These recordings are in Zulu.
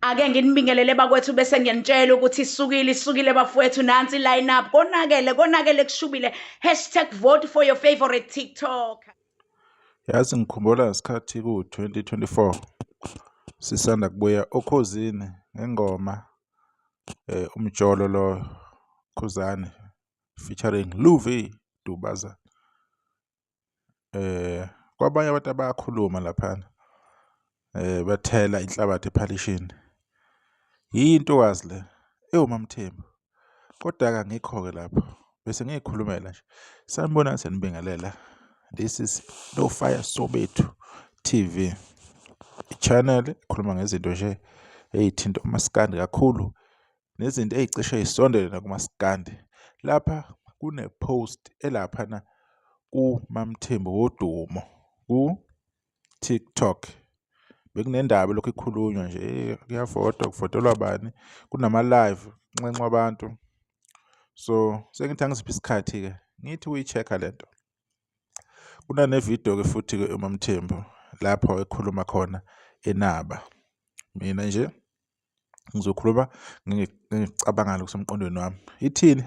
Ake nginibingelele bakwethu bese ngiyanitshela ukuthi isukile bafowethu nansi line up konakele kushubile #vote for your favorite TikToker. Yazi ngikhumbula ngesikhathi ku-2024 sisanda kubuya okhozini ngengoma umjolo lo Khuzani featuring Luvi Dubaza. Kwabanye abantu abakhuluma laphana bathela inhlabathi ephalishini. Yintokazi le ewuMamthembu. Kodwa ngikho-ke lapho bese ngiyikhulumela nje. Sanibonani senibingelela. This is No Fire Sobetu TV. I-channel ikhuluma ngezinto nje ey'thinta umaskandi kakhulu nezinto ey'cishe y'sondele nakumaskandi. Lapha kune-post elaphana kuMamthembu wodumo ku-TikTok. Bekunendaba lokhu ikhulunywa nje kuyavotwa, kuvotelwa bani, kunama-live kunxenxwa abantu. So sengithi angiziphi isikhathi-ke ngithi uyi-check-a lento. Kunanevidiyo-ke futhi-ke uMamthembu lapho ekhuluma khona enaba. Mina nje ngizokhuluma ngicabanga kusemqondweni wami. Ithini?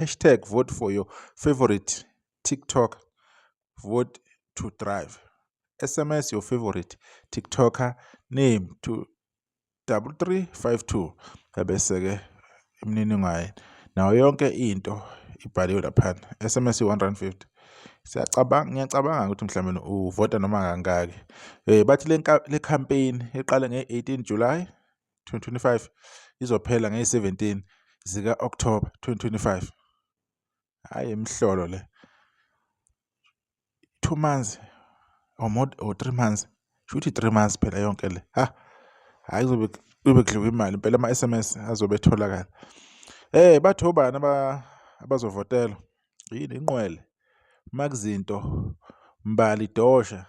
#vote for your favorite TikTok. Vote to thrive. SMS your favorite TikToker name to 3352. Bese-ke imininingwane nayo yonke into ibhaliwe laphana. SMS i-R150. Ngiyacabanga ukuthi mhlawumbe uvota noma kangaki. Bathi le campaign eqale nge-18 July 2025 izophela nge-17 zika-October 2025. Hhayi imhlolo le. 2 months or more or 3 months. Shuthi 3 months phela yonke le. Hhayi kuzobe kudliwa imali impela ama-SMS azobe etholakala. Bathi obani abazovotela? Yini inqwele? Makuzinto Mbali Dosha,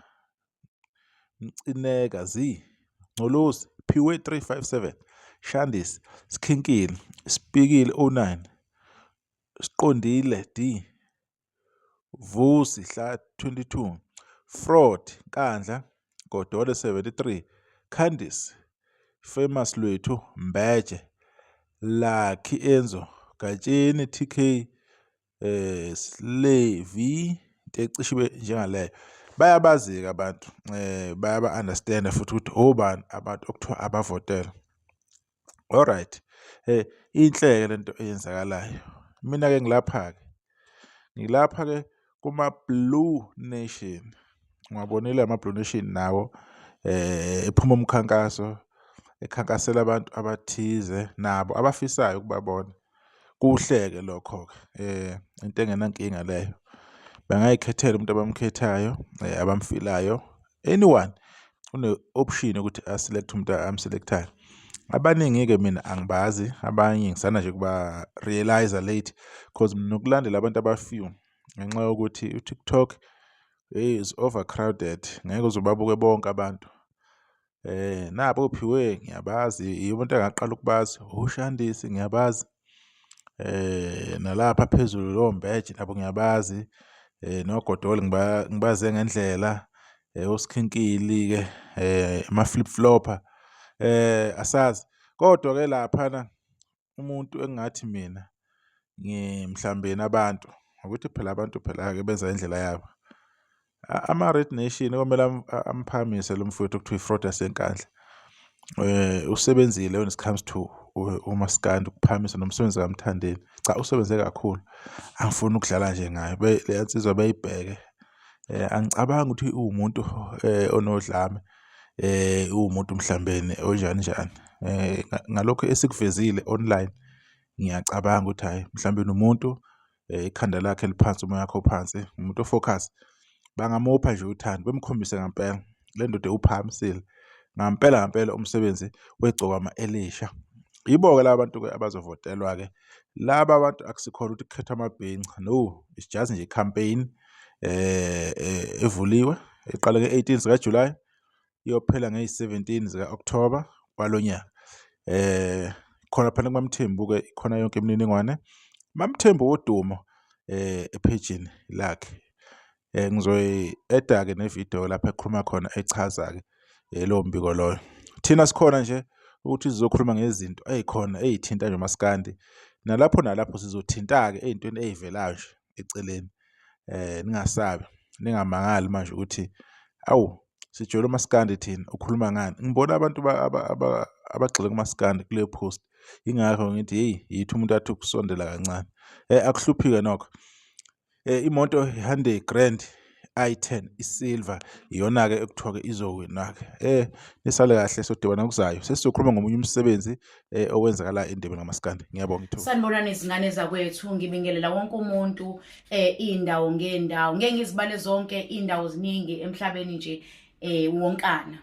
Mcineka Nculusi, Phiwe 357, Shandis, Skhinkile, Spikile 09, Siqondile D, Vusi Hla 22, Fraud Nkandla, Godole 73, Candice, Famous Lwethu Mbeje, Lucky Enzo, Gatsheni TK, Slavi into ecishiwe njengaleyo. Bayabazi-ke abantu bayaba-understand futhi ukuthi obani abantu okuthiwa abavotela. Alright. Inhle-ke lento eyenzakalayo. Mina-ke ngilapha-ke kuma-Blue Nation. Ungabonile ama-Blue Nation nawo ephuma umkhankaso ekhankasela abantu abathize nabo abafisayo ukubabona. Kuhle-ke lokho-ke into engenankinga leyo. Bangayikhethela umuntu abamkhethayo abamfilayo. Anyone une-option ukuthi aselect umuntu amselectayo. Abaningi-ke mina angibazi, abanye ngisanda nje kuba-realize late because nokulandela abantu aba-few ngenxa yokuthi u-TikTok is overcrowded. Ngeke uze ubabuke bonke abantu. Nabo ophiwe ngiyabazi, umuntu engaqala ukubazi, uShandisi ngiyabazi. Nalapha phezulu lo Mbeje nabo ngiyabazi. NoGodole ngibaze ngendlela. USkhinkili-ke ama-flip flopper. Asazi. Kodwa-ke laphana umuntu engathi mina mhlawumbe nabantu ukuthi phela abantu phela-ke benza indlela yabo. Ama-Red Nation komele amphamise lo mfowethu okuthiwa i-Fraud yaseNkandla. Usebenzile when it comes to umaskandi ukuphamisa nomsebenzi kaMthandeni. Cha, usebenze kakhulu. Angifuni ukudlala nje ngayo. Le nsizwa beyibheke. Angicabangi ukuthi uwumuntu onodlame. Uwumuntu mhlawumbe onjani njani. Ngalokho esikuvezile online ngiyacabanga ukuthi hayi mhlawumbe umuntu ikhanda lakhe liphansi, umoya wakhe uphansi, umuntu ofocus. Bangamupha nje uthando bemkhombise ngempela le ndoda uphakamisile ngempela umsebenzi wegcoka ama-Elisha. Yibo-ke laba bantu-ke abazovotelwa-ke. Laba abantu akusikhona ukuthi kukhetha amabhinca. No, it's just nje i-campaign evuliwe eqale nge-18 zikaJulayi iyophela ngeyi-17 zika-October kwalonyaka. Khona phela kuMamthembu-ke ikhona yonke imininingwane. Mamthembu wodumo ephejini lakhe. Ngizoyi-eda-ke nevidiyo lapha ekhuluma khona echaza-ke lowo mbiko loyo. Thina sikhona nje ukuthi sizokhuluma ngezinto ey'khona ey'thinta nje umaskandi. Nalapho sizothinta-ke ey'ntweni ey'velayo nje eceleni. Ningasabi, ningamangali manje ukuthi awu sijwayele umaskandi thina, ukhuluma ngani? Ngibona abantu abagxile kumaskandi kule post. Yingakho ngithi hheyi yithi umuntu athi ukusondela kancane. Akuhluphi-ke nokho. Imoto i-Hyundai Grand i10 isilver iyona-ke ekuthiwa-ke izowina-ke. Nisale kahle sodibana kuzayo. Sesizokhuluma ngomunye umsebenzi owenzakala endabeni ngamaskandi. Ngiyabonga ithuba. Sanibonani izingane zakwethu, ngibingelela wonke umuntu indawo ngendawo. Ngeke ngizibale zonke indawo ziningi emhlabeni nje wonkana.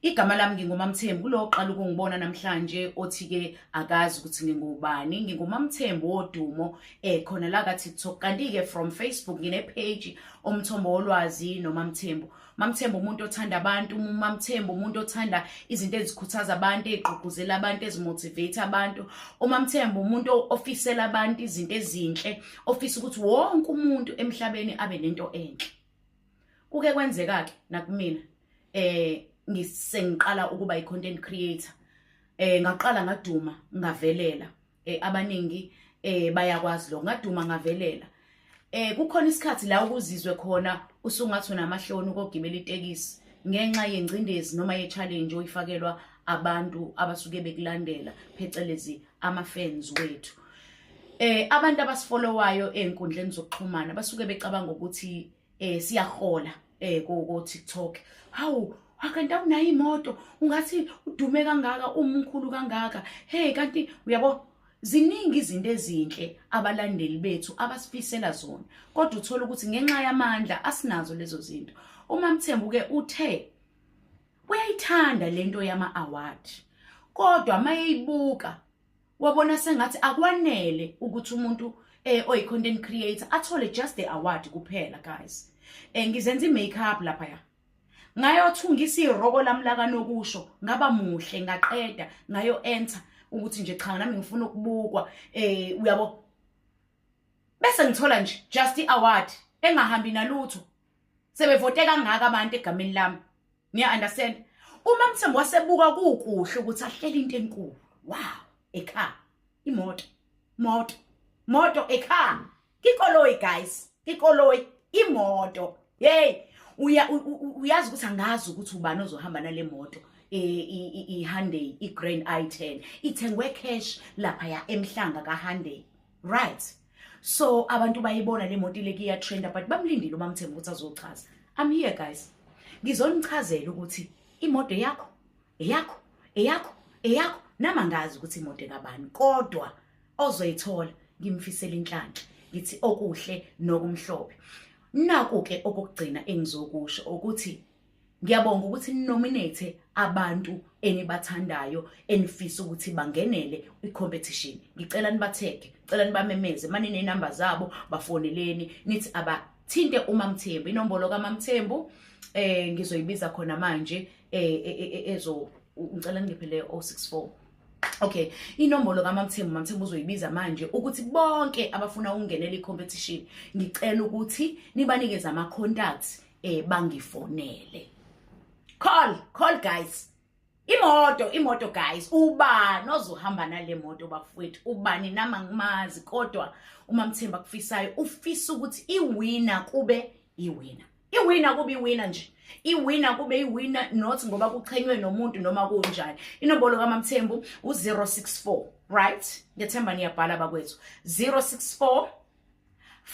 Igama lami nginguMamthembu, kulo oqala ukungibona namhlanje othi-ke akazi ukuthi ngingubani. NginguMamthembu wodumo khona la ka-TikTok, kanti-ke from Facebook ngine-page Umthombo Wolwazi noMamthembu. Mamthembu umuntu othanda abantu, uMamthembu umuntu othanda izinto ezikhuthaza abantu, ezigqugquzela abantu, ezimotivate abantu. uMamthembu umuntu ofisela abantu izinto ezinhle, ofisa ukuthi wonke umuntu emhlabeni abe nento enhle. Kuke kwenzeka-ke nakumina ngisengiqala ukuba i-content creator. Ngaqala ngaduma ngavelela. Abaningi bayakwazi lo, ngaduma ngavelela. Kukhona isikhathi la ukuzizwe khona usungathi unamahloni ukugibela itekisi ngenxa yengcindezi noma ye-challenge oyifakelwa abantu abasuke bekulandela, phecelezi ama-fans wethu. Abantu abasifollowayo ey'nkundleni zokuxhumana basuke becabanga ukuthi siyahola ko-TikTok. Hawu, kanti awunayo imoto, ungathi udume kangaka, umkhulu kangaka. Hey, kanti uyabo ziningi izinto ezinhle abalandeli bethu abasifisela zona, kodwa uthola ukuthi ngenxa yamandla asinazo lezo zinto. uMamthembu-ke uthe uyayithanda lento yama-award, kodwa mayeyibuka wabona sengathi akwanele ukuthi umuntu oyi-content creator athole just the award kuphela. Guys, ngizenza i-makeup laphaya, ngayothungisa iroko lami lakanokusho, ngaba muhle, ngaqeda, ngayo enter ukuthi nje cha nami ngifuna ukubukwa, uyabo, bese ngithola nje just i-award engahambi nalutho. Sebevote kangaka abantu egameni lami. Niya understand? uMamthembu wasebuka kukuhle ukuthi ahlele into enkulu. Wow, ekhaya, moto ekhaya, ikoloyi guys, ikoloyi, imoto. Hey, uyazi ukuthi angazi ukuthi ubani ozohamba nale moto. I-Hyundai i-Grand i10 ithengwe cash lapha ya emhlanga ka-Hyundai, right? So abantu bayibona le moto ileki iya trenda, but bamlindile uMamthembu ukuthi azochaza. I'm here guys, ngizonichazela ukuthi imoto eyakho nama ngazi ukuthi imoto kabani, kodwa ozoyithola ngimfisela inhlanhla, ngithi okuhle nokumhlophe. Naku-ke okugcina engizokusho ukuthi ngiyabonga ukuthi ninominate abantu enibathandayo enifisa ukuthi bangenele i-competition. Ngicela nibatheke, ngicela nibamemeze, manine number zabo, bafoneleni nithi abathinte uMamthembu. Inombolo kaMamthembu ngizoyibiza khona manje ngicela ngiphele 064. Okay, inombolo kaMamthembu uzoyibiza manje ukuthi bonke abafuna ukungenela i-competition ngicela ukuthi nibanikeze ama-contacts bangifonele. Call guys. Imoto guys, ubani ozohamba nale moto bafowethu, ubani nama ngimazi, kodwa uMamthembu akufisayo ufisa ukuthi iwinner kube iwinner. Iwinner kube iwinner nje. Iwinner kube iwinner, not ngoba kuchenywe nomuntu noma kunjani. Inombolo kaMamthembu u064, right? Ngethemba niyabhala bakwethu. 064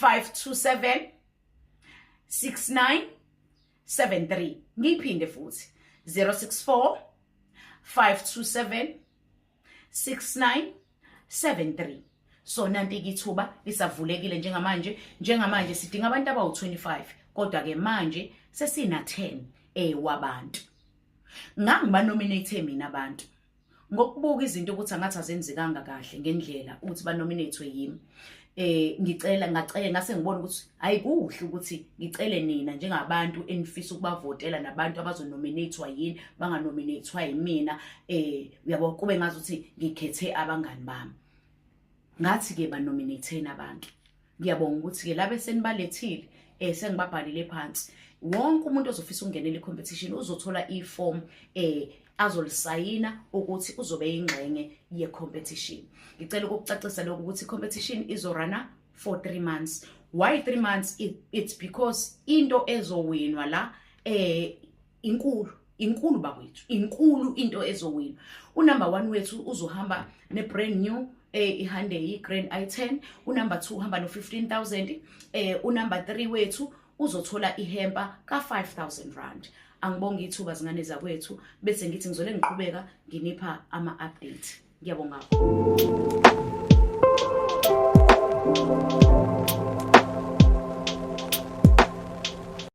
527 6973. Ngiphinde futhi 064 527 6973. So nanti ithuba lisavulekile njengamanje sidinga abantu abawu25, kodwa ke manje sesina 10 wabantu. Ngangiba nominate mina abantu ngokubuka izinto ukuthi angathi azenzekanga kahle ngendlela ukuthi ba nominate yimi. Ngase ngibona ukuthi ayikuhle ukuthi ngicele nina njengabantu enifisa ukubavotela nabantu abazonominatewa yini banganominatewa yimina. Uyabo kube ngazi ukuthi ngikhethe abangani bami. Ngathi ke banominate abantu. Ngiyabonga ukuthi ke labe senibalethile sengibabhalile phansi. Wonke umuntu ozofisa ukungenela i-competition uzothola iform azolisayina ukuthi uzobe yingxenye ye-competition. Ngicela ukukucacisa lokho ukuthi i-competition izorana for 3 months. Why 3 months? It's because into ezowinwa la inkulu bakwethu, inkulu into ezowinwa. Unumber 1 wethu uzohamba ne-brand new Hyundai Grand i10. Unumber 2 uhamba no-15,000. Unumber 3 wethu uzothola ihempa ka-5,000 rand. Angibonga ithuba zingane zakwethu bese ngithi ngizole ngiqhubeka nginipha ama-update. Ngiyabonga.